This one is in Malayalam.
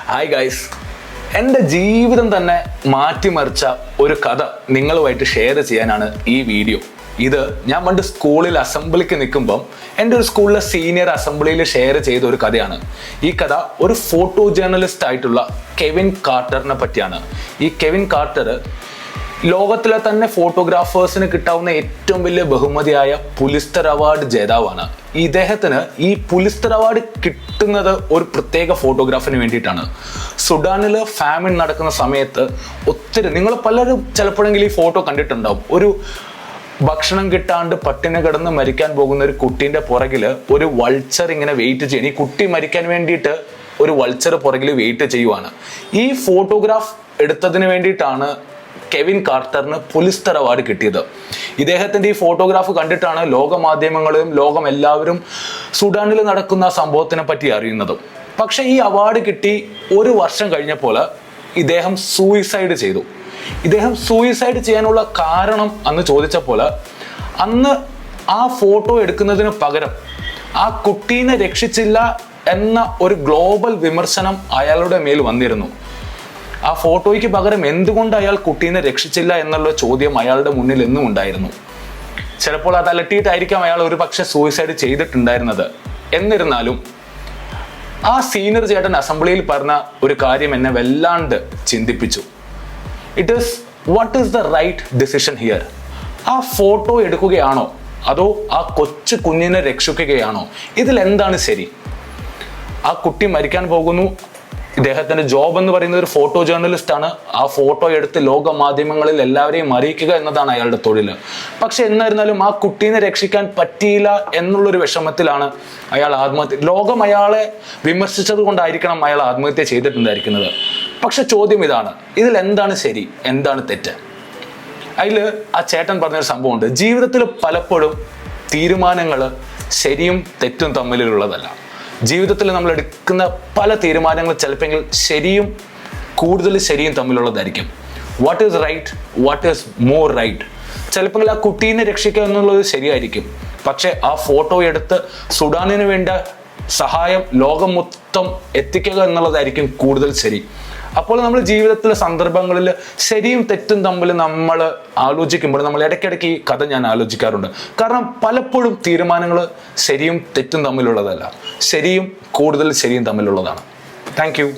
ഹായ് ഗൈസ്, എൻ്റെ ജീവിതം തന്നെ മാറ്റിമറിച്ച ഒരു കഥ നിങ്ങളുമായിട്ട് ഷെയർ ചെയ്യാനാണ് ഈ വീഡിയോ. ഇത് ഞാൻ പണ്ട് സ്കൂളിൽ അസംബ്ലിക്ക് നിൽക്കുമ്പം എൻ്റെ ഒരു സ്കൂളിലെ സീനിയർ അസംബ്ലിയിൽ ഷെയർ ചെയ്ത ഒരു കഥയാണ്. ഈ കഥ ഒരു ഫോട്ടോ ജേർണലിസ്റ്റ് ആയിട്ടുള്ള കെവിൻ കാർട്ടറിനെ പറ്റിയാണ്. ഈ കെവിൻ കാർട്ടർ ലോകത്തിലെ തന്നെ ഫോട്ടോഗ്രാഫേഴ്സിന് കിട്ടാവുന്ന ഏറ്റവും വലിയ ബഹുമതിയായ പുലിസ്റ്റർ അവാർഡ് ജേതാവാണ്. ഇദ്ദേഹത്തിന് ഈ പുലിസ്റ്റർ അവാർഡ് കിട്ടുന്നത് ഒരു പ്രത്യേക ഫോട്ടോഗ്രാഫിന് വേണ്ടിയിട്ടാണ്. സുഡാനിൽ ഫാമിൻ നടക്കുന്ന സമയത്ത് ഒത്തിരി, നിങ്ങൾ പലരും ചിലപ്പോഴെങ്കിലും ഈ ഫോട്ടോ കണ്ടിട്ടുണ്ടാവും. ഒരു ഭക്ഷണം കിട്ടാണ്ട് പട്ടിണി കിടന്ന് മരിക്കാൻ പോകുന്ന ഒരു കുട്ടീൻ്റെ പുറകിൽ ഒരു വൾച്ചർ ഇങ്ങനെ വെയിറ്റ് ചെയ്യണം. ഈ കുട്ടി മരിക്കാൻ വേണ്ടിയിട്ട് ഒരു വൾച്ചർ പുറകിൽ വെയിറ്റ് ചെയ്യുവാണ്. ഈ ഫോട്ടോഗ്രാഫ് എടുത്തതിന് വേണ്ടിയിട്ടാണ് കെവിൻ കാർട്ടറിന് പുലിസ്റ്റർ അവാർഡ് കിട്ടിയത്. ഇദ്ദേഹത്തിൻ്റെ ഈ ഫോട്ടോഗ്രാഫ് കണ്ടിട്ടാണ് ലോകമാധ്യമങ്ങളും ലോകം എല്ലാവരും സുഡാനിൽ നടക്കുന്ന സംഭവത്തിനെ പറ്റി അറിയുന്നത്. പക്ഷെ ഈ അവാർഡ് കിട്ടി ഒരു വർഷം കഴിഞ്ഞപ്പോൾ ഇദ്ദേഹം സൂയിസൈഡ് ചെയ്തു. ഇദ്ദേഹം സൂയിസൈഡ് ചെയ്യാനുള്ള കാരണം അന്ന് ചോദിച്ചപ്പോൾ, അന്ന് ആ ഫോട്ടോ എടുക്കുന്നതിന് പകരം ആ കുട്ടീനെ രക്ഷിച്ചില്ല എന്ന ഒരു ഗ്ലോബൽ വിമർശനം അയാളുടെ മേൽ വന്നിരുന്നു. ആ ഫോട്ടോയ്ക്ക് പകരം എന്തുകൊണ്ട് അയാൾ കുട്ടീനെ രക്ഷിച്ചില്ല എന്നുള്ള ചോദ്യം അയാളുടെ മുന്നിൽ എന്നും ഉണ്ടായിരുന്നു. ചിലപ്പോൾ അത് അലട്ടിയിട്ടായിരിക്കാം അയാൾ ഒരു പക്ഷെ സൂയിസൈഡ് ചെയ്തിട്ടുണ്ടായിരുന്നത്. എന്നിരുന്നാലും ആ സീനിയർ ചേട്ടൻ അസംബ്ലിയിൽ പറഞ്ഞ ഒരു കാര്യം എന്നെ വല്ലാണ്ട് ചിന്തിപ്പിച്ചു. It is what is the right decision here? ആ ഫോട്ടോ എടുക്കുകയാണോ അതോ ആ കൊച്ചു കുഞ്ഞിനെ രക്ഷിക്കുകയാണോ? ഇതിൽ എന്താണ് ശരി? ആ കുട്ടി മരിക്കാൻ പോകുന്നു. ഇദ്ദേഹത്തിന്റെ ജോബ് എന്ന് പറയുന്നത് ഒരു ഫോട്ടോ ജേർണലിസ്റ്റ് ആണ്. ആ ഫോട്ടോ എടുത്ത് ലോക മാധ്യമങ്ങളിൽ എല്ലാവരെയും അറിയിക്കുക എന്നതാണ് അയാളുടെ തൊഴിൽ. പക്ഷെ എന്നിരുന്നാലും ആ കുട്ടീനെ രക്ഷിക്കാൻ പറ്റിയില്ല എന്നുള്ളൊരു വിഷമത്തിലാണ് അയാൾ ആത്മഹത്യ. ലോകം അയാളെ വിമർശിച്ചത് കൊണ്ടായിരിക്കണം അയാൾ ആത്മഹത്യ ചെയ്തിട്ടുണ്ടായിരിക്കുന്നത്. പക്ഷെ ചോദ്യം ഇതാണ്, ഇതിൽ എന്താണ് ശരി, എന്താണ് തെറ്റ്? അതിൽ ആ ചേട്ടൻ പറഞ്ഞൊരു സംഭവമുണ്ട്. ജീവിതത്തിൽ പലപ്പോഴും തീരുമാനങ്ങൾ ശരിയും തെറ്റും തമ്മിലുള്ളതല്ല. ജീവിതത്തിൽ നമ്മൾ എടുക്കുന്ന പല തീരുമാനങ്ങൾ ചിലപ്പോൾ ശരിയും കൂടുതൽ ശരിയും തമ്മിലുള്ളതായിരിക്കും. What is right, what is more right? ചിലപ്പോൾ ആ കുട്ടീനെ രക്ഷിക്കുക എന്നുള്ളത് ശരിയായിരിക്കും. പക്ഷെ ആ ഫോട്ടോ എടുത്ത് സുഡാനിന് വേണ്ട സഹായം ലോകം മൊത്തം എത്തിക്കുക എന്നുള്ളതായിരിക്കും കൂടുതൽ ശരി. അപ്പോൾ നമ്മൾ ജീവിതത്തിലെ സന്ദർഭങ്ങളിൽ ശരിയും തെറ്റും തമ്മിൽ നമ്മൾ ആലോചിക്കുമ്പോൾ നമ്മൾ ഇടയ്ക്കിടയ്ക്ക് ഈ കഥ ഞാൻ ആലോചിക്കാറുണ്ട്. കാരണം പലപ്പോഴും തീരുമാനങ്ങൾ ശരിയും തെറ്റും തമ്മിലുള്ളതല്ല, ശരിയും കൂടുതൽ ശരിയും തമ്മിലുള്ളതാണ്. Thank you.